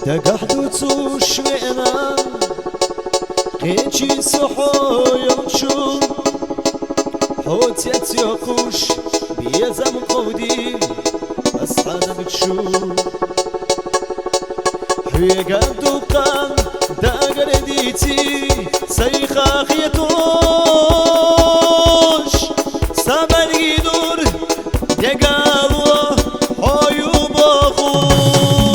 Dagahdu zu schwena Qechi sohoyochu Hot yatyokush Biyazam qawdi Ashana bitshu Hüyegadu qan Dagrediti Sayxa khiyatosh Samal gidur Degalu Hoyu bokush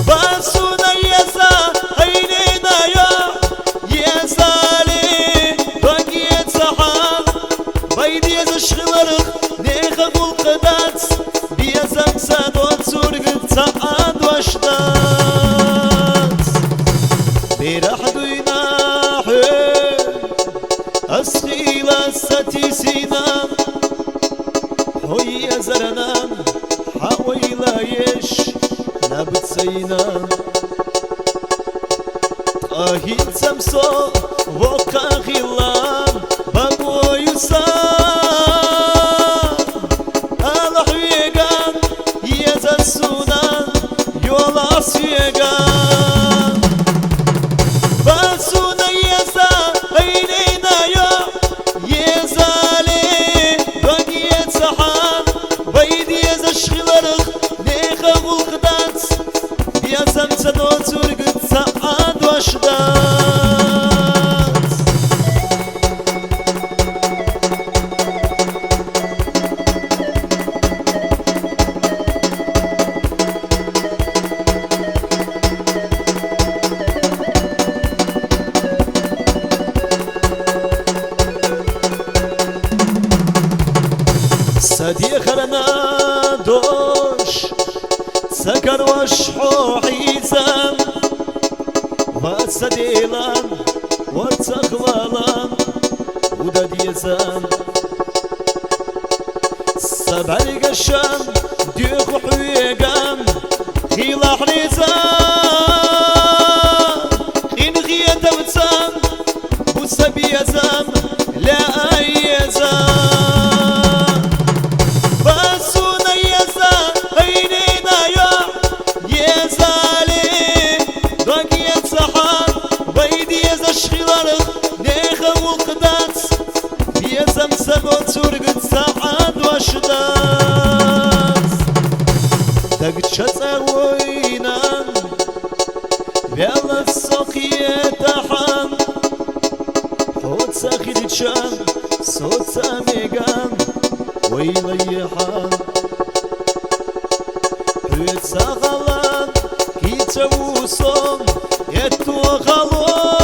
Basuna yeza Haynina ya Yezali Bagiyet sahab Baydi yeza shghilarık Neha gulqadat Biyazam sadot surgit Saad вашдат Birahdu inahu Askhila satisina Hoya zaranan Hawayla yesh Nabtsayna Qahit samso Voqaghilan Bagoyusa Alahwigan Yazasunan Yolas yegan Basuna yeza Aynina ya Yezali Bagiyet sahab Baydi yeza shghilarık Neha gulqdat Biyazam sadot surgit Saad вашдат صديقنا دوش سكر وشحوحيزان وصديلان وتخوالان وداديزان سبع القشان ديخ حويقان خيلا حريزان إن غيا دوتان وسبيزان لا أيزان Basuna yeza Aynina ya Yezali Bagiyet sahab Baydi yeza shghilarık Neha gulqadat Biyazam sadot surgit Saad вашдат Dagcha tsawoinan Vela soqiyetahan Hot sakhidchan Sot samegan ويليحان حيت ساغلان كي توصل يتو خلوان